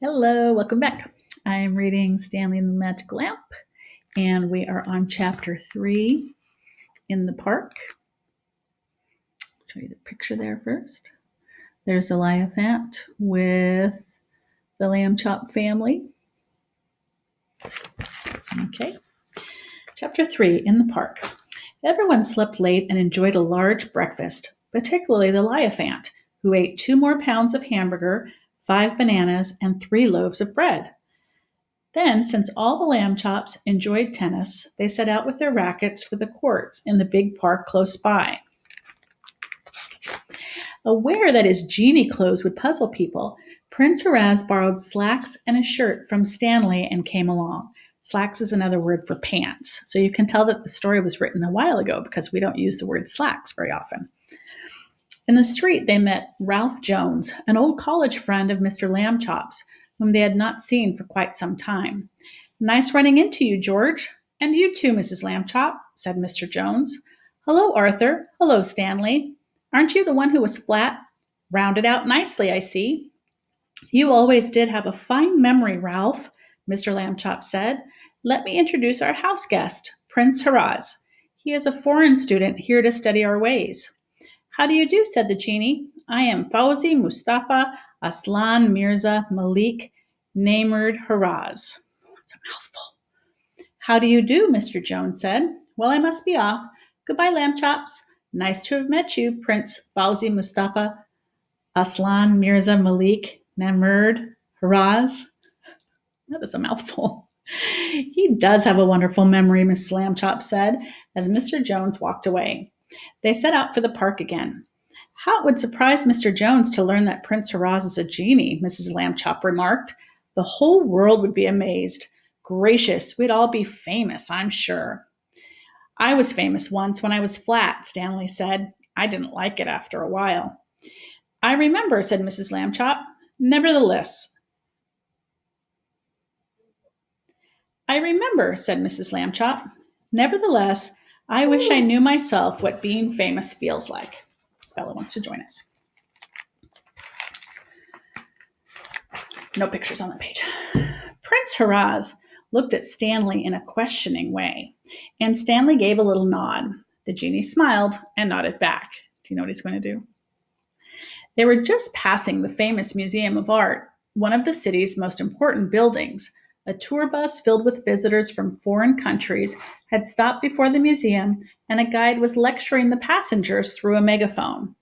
Hello, welcome back. I'm reading Stanley and the Magic Lamp, and we are on chapter 3 in the park. I'll show you the picture there first. There's a Eliaphant with the Lambchop family. Okay. Chapter 3 in the park. Everyone slept late and enjoyed a large breakfast, particularly the Eliaphant, who ate 2 more pounds of hamburger, 5 bananas, and 3 loaves of bread. Then, since all the Lambchops enjoyed tennis, they set out with their rackets for the courts in the big park close by. Aware that his genie clothes would puzzle people, Prince Horaz borrowed slacks and a shirt from Stanley and came along. Slacks is another word for pants, so you can tell that the story was written a while ago because we don't use the word slacks very often. In the street, they met Ralph Jones, an old college friend of Mr. Lambchop's, whom they had not seen for quite some time. "Nice running into you, George. And you too, Mrs. Lambchop," said Mr. Jones. "Hello, Arthur. Hello, Stanley. Aren't you the one who was flat? Rounded out nicely, I see." "You always did have a fine memory, Ralph," Mr. Lambchop said. "Let me introduce our house guest, Prince Horaz. He is a foreign student here to study our ways." "How do you do?" said the genie. "I am Fauzi Mustafa Aslan Mirza Malik Namerd Horaz." That's a mouthful. "How do you do?" Mr. Jones said. "Well, I must be off. Goodbye, Lambchops. Nice to have met you, Prince Fauzi Mustafa Aslan Mirza Malik Namerd Horaz." That is a mouthful. "He does have a wonderful memory," Mrs. Lambchop said as Mr. Jones walked away. They set out for the park again. "How it would surprise Mr. Jones to learn that Prince Horaz is a genie," Mrs. Lambchop remarked. "The whole world would be amazed. Gracious, we'd all be famous, I'm sure." "I was famous once when I was flat," Stanley said. "I didn't like it after a while." "I remember," said Mrs. Lambchop. "Nevertheless, I remember," said Mrs. Lambchop. "Nevertheless, I wish I knew myself what being famous feels like." Bella wants to join us. No pictures on the page. Prince Horaz looked at Stanley in a questioning way, and Stanley gave a little nod. The genie smiled and nodded back. Do you know what he's going to do? They were just passing the famous Museum of Art, one of the city's most important buildings. A tour bus filled with visitors from foreign countries had stopped before the museum, and a guide was lecturing the passengers through a megaphone.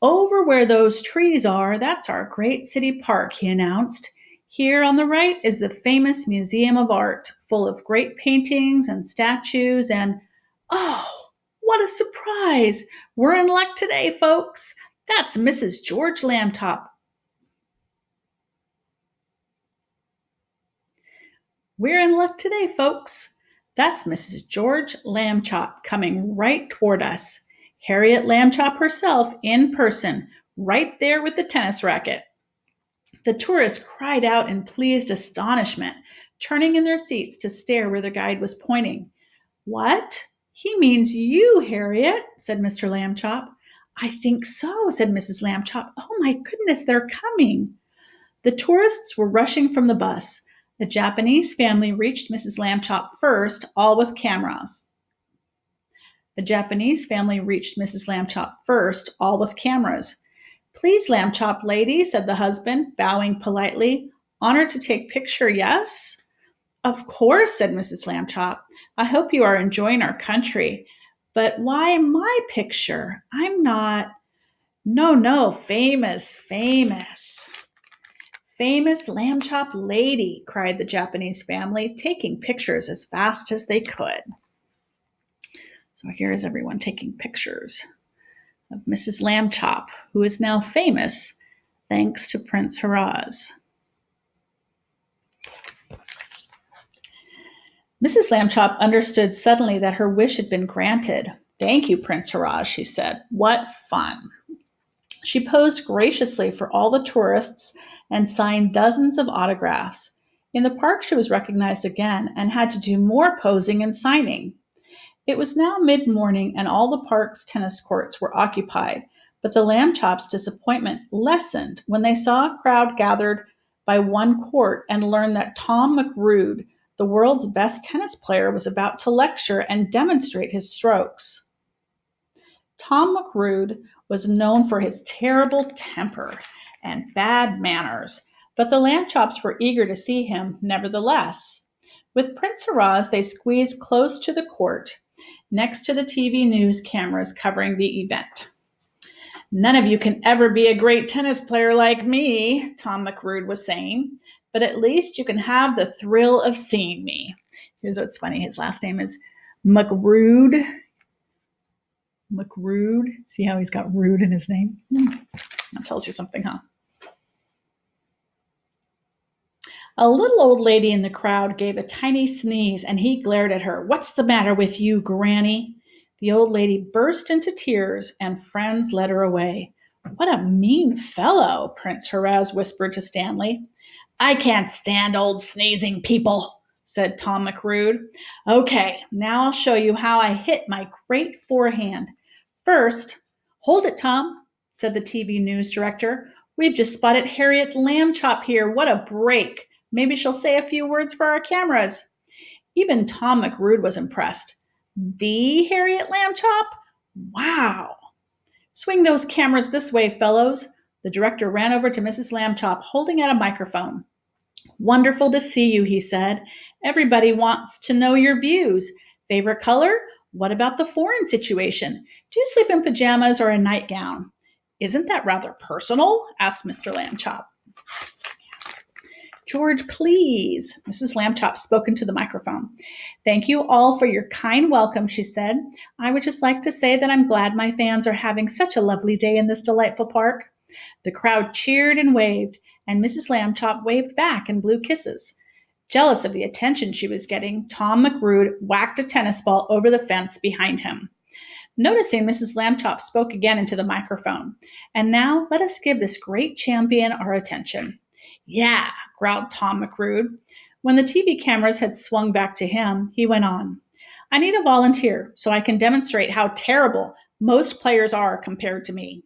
"Over where those trees are, that's our great city park," he announced. "Here on the right is the famous Museum of Art, full of great paintings and statues and, oh, what a surprise! We're in luck today, folks. That's Mrs. George Lambchop. We're in luck today, folks. That's Mrs. George Lambchop coming right toward us. Harriet Lambchop herself in person, right there with the tennis racket." The tourists cried out in pleased astonishment, turning in their seats to stare where the guide was pointing. "What? He means you, Harriet," said Mr. Lambchop. "I think so," said Mrs. Lambchop. "Oh my goodness, they're coming." The tourists were rushing from the bus. A Japanese family reached Mrs. Lambchop first, all with cameras. A Japanese family reached Mrs. Lambchop first, all with cameras. "Please, Lambchop lady," said the husband, bowing politely. "Honored to take picture, yes?" "Of course," said Mrs. Lambchop. "I hope you are enjoying our country. But why my picture? I'm not—" No, famous, famous. "Famous Lambchop lady," cried the Japanese family, taking pictures as fast as they could. So here's everyone taking pictures of Mrs. Lambchop, who is now famous thanks to Prince Horaz. Mrs. Lambchop understood suddenly that her wish had been granted. "Thank you, Prince Horaz," she said. "What fun." She posed graciously for all the tourists and signed dozens of autographs. In the park, she was recognized again and had to do more posing and signing. It was now mid-morning and all the park's tennis courts were occupied, but the Lambchop's disappointment lessened when they saw a crowd gathered by one court and learned that Tom McGruder, the world's best tennis player, was about to lecture and demonstrate his strokes. Tom McGruder was known for his terrible temper and bad manners, but the Lambchops were eager to see him nevertheless. With Prince Haraz, they squeezed close to the court, next to the TV news cameras covering the event. "None of you can ever be a great tennis player like me," Tom McGruder was saying, "but at least you can have the thrill of seeing me." Here's what's funny. His last name is McGruder. McGruder. See how he's got rude in his name? That tells you something, huh? A little old lady in the crowd gave a tiny sneeze, and he glared at her. "What's the matter with you, Granny?" The old lady burst into tears, and friends led her away. "What a mean fellow," Prince Haraz whispered to Stanley. "I can't stand old sneezing people," said Tom McGruder. "Okay, now I'll show you how I hit my great forehand. First," "Hold it, Tom," said the TV news director. "We've just spotted Harriet Lambchop here. What a break. Maybe she'll say a few words for our cameras." Even Tom McGruder was impressed. "The Harriet Lambchop? Wow." "Swing those cameras this way, fellows." The director ran over to Mrs. Lambchop, holding out a microphone. "Wonderful to see you," he said. "Everybody wants to know your views. Favorite color? What about the foreign situation? Do you sleep in pajamas or a nightgown?" "Isn't that rather personal?" asked Mr. Lambchop. "Yes." "George, please." Mrs. Lambchop spoke into the microphone. "Thank you all for your kind welcome," she said. "I would just like to say that I'm glad my fans are having such a lovely day in this delightful park." The crowd cheered and waved, and Mrs. Lambchop waved back and blew kisses. Jealous of the attention she was getting, Tom McGruder whacked a tennis ball over the fence behind him. Noticing Mrs. Lambchop spoke again into the microphone. "And now let us give this great champion our attention." "Yeah," growled Tom McGruder. When the TV cameras had swung back to him, he went on. "I need a volunteer so I can demonstrate how terrible most players are compared to me."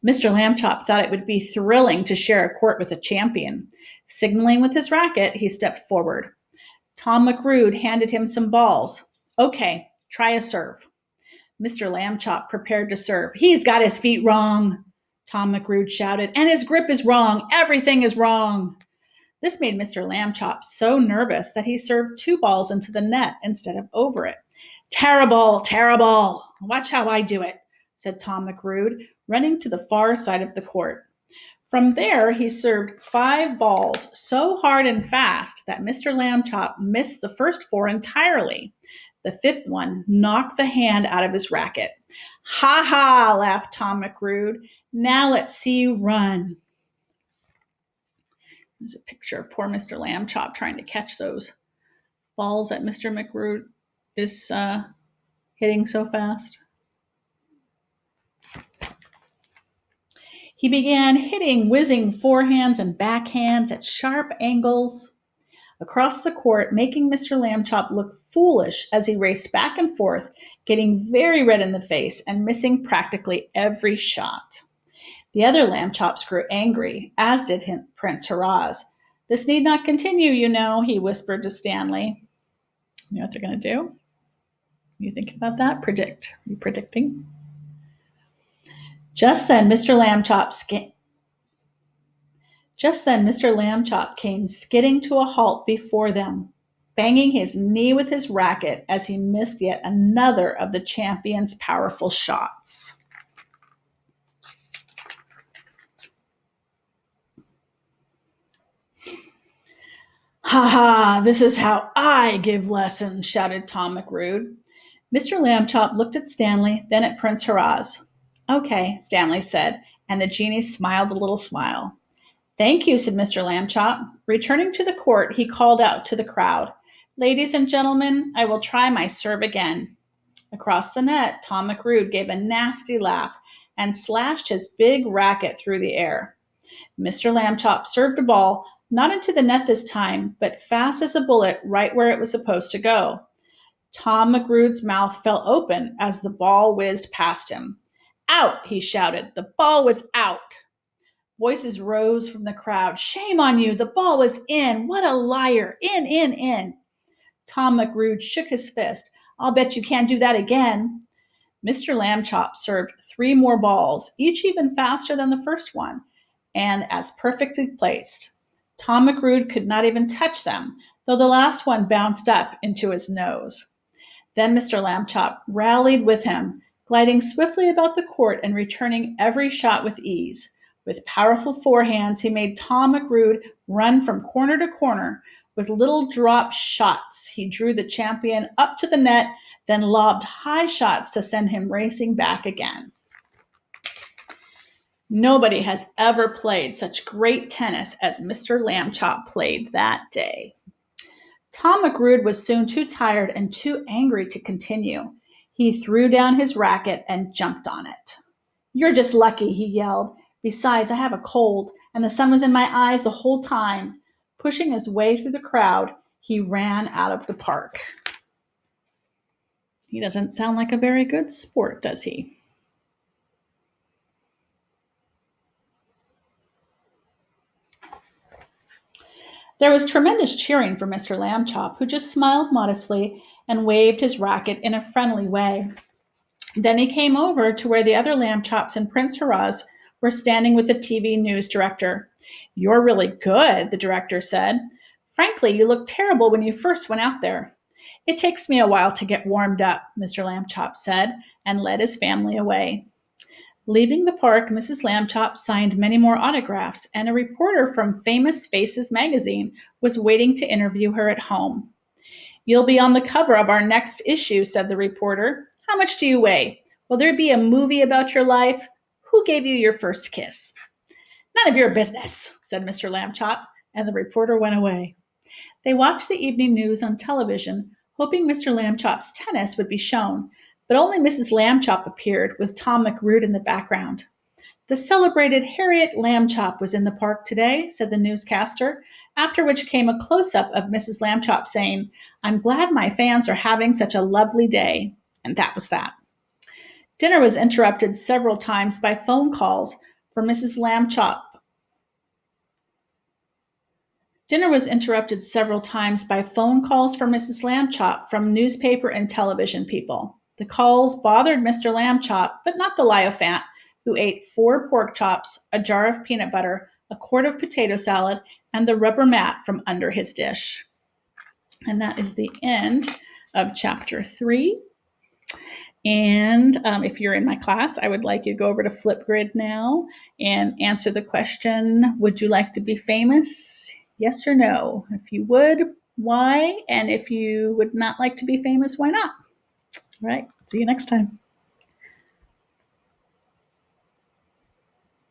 Mr. Lambchop thought it would be thrilling to share a court with a champion. Signaling with his racket, he stepped forward. Tom McGruder handed him some balls. "Okay, try a serve." Mr. Lambchop prepared to serve. "He's got his feet wrong," Tom McGruder shouted, "and his grip is wrong. Everything is wrong." This made Mr. Lambchop so nervous that he served 2 balls into the net instead of over it. "Terrible, terrible. Watch how I do it," said Tom McGruder, running to the far side of the court. From there, he served 5 balls so hard and fast that Mr. Lambchop missed the first 4 entirely. The 5th one knocked the hand out of his racket. "Ha ha," laughed Tom McGruder. "Now let's see you run." There's a picture of poor Mr. Lambchop trying to catch those balls that Mr. McGruder is hitting so fast. He began hitting whizzing forehands and backhands at sharp angles across the court, making Mr. Lambchop look foolish as he raced back and forth, getting very red in the face and missing practically every shot. The other Lambchops grew angry, as did Prince Haraz. "This need not continue, you know," he whispered to Stanley. You know what they're going to do? You think about that? Predict. Are you predicting? Just then, Mr. Lambchop came skidding to a halt before them, banging his knee with his racket as he missed yet another of the champion's powerful shots. "Ha ha, this is how I give lessons," shouted Tom McGruder. Mr. Lambchop looked at Stanley, then at Prince Haraz. "Okay," Stanley said, and the genie smiled a little smile. "Thank you," said Mr. Lambchop. Returning to the court, he called out to the crowd, "Ladies and gentlemen, I will try my serve again." Across the net, Tom McGruder gave a nasty laugh and slashed his big racket through the air. Mr. Lambchop served a ball, not into the net this time, but fast as a bullet right where it was supposed to go. Tom McGruder's mouth fell open as the ball whizzed past him. "Out!" he shouted. "The ball was out." Voices rose from the crowd. Shame on you. The ball was in. What a liar. In. Tom McGruder shook his fist. I'll bet you can't do that again. Mr. Lambchop served 3 more balls, each even faster than the first one, and as perfectly placed. Tom McGruder could not even touch them, though the last one bounced up into his nose. Then Mr. Lambchop rallied with him, gliding swiftly about the court and returning every shot with ease. With powerful forehands, he made Tom McGruder run from corner to corner. With little drop shots, he drew the champion up to the net, then lobbed high shots to send him racing back again. Nobody has ever played such great tennis as Mr. Lambchop played that day. Tom McGruder was soon too tired and too angry to continue. He threw down his racket and jumped on it. You're just lucky, he yelled. Besides, I have a cold, and the sun was in my eyes the whole time. Pushing his way through the crowd, he ran out of the park. He doesn't sound like a very good sport, does he? There was tremendous cheering for Mr. Lambchop, who just smiled modestly and waved his racket in a friendly way. Then he came over to where the other Lambchops and Prince Hurrahs were standing with the TV news director. You're really good, the director said. Frankly, you looked terrible when you first went out there. It takes me a while to get warmed up, Mr. Lambchop said, and led his family away. Leaving the park, Mrs. Lambchop signed many more autographs, and a reporter from Famous Faces magazine was waiting to interview her at home. You'll be on the cover of our next issue, said the reporter. How much do you weigh? Will there be a movie about your life? Who gave you your first kiss? None of your business, said Mr. Lambchop, and the reporter went away. They watched the evening news on television, hoping Mr. Lambchop's tennis would be shown, but only Mrs. Lambchop appeared, with Tom McGruder in the background. The celebrated Harriet Lambchop was in the park today, said the newscaster, after which came a close-up of Mrs. Lambchop saying, I'm glad my fans are having such a lovely day. And that was that. Dinner was interrupted several times by phone calls from Mrs. Lambchop. Dinner was interrupted several times by phone calls from Mrs. Lambchop from newspaper and television people. The calls bothered Mr. Lambchop, but not the Liophant, who ate 4 pork chops, a jar of peanut butter, a quart of potato salad, and the rubber mat from under his dish. And that is the end of chapter 3. And if you're in my class, I would like you to go over to Flipgrid now and answer the question, would you like to be famous? Yes or no? If you would, why? And if you would not like to be famous, why not? All right, see you next time.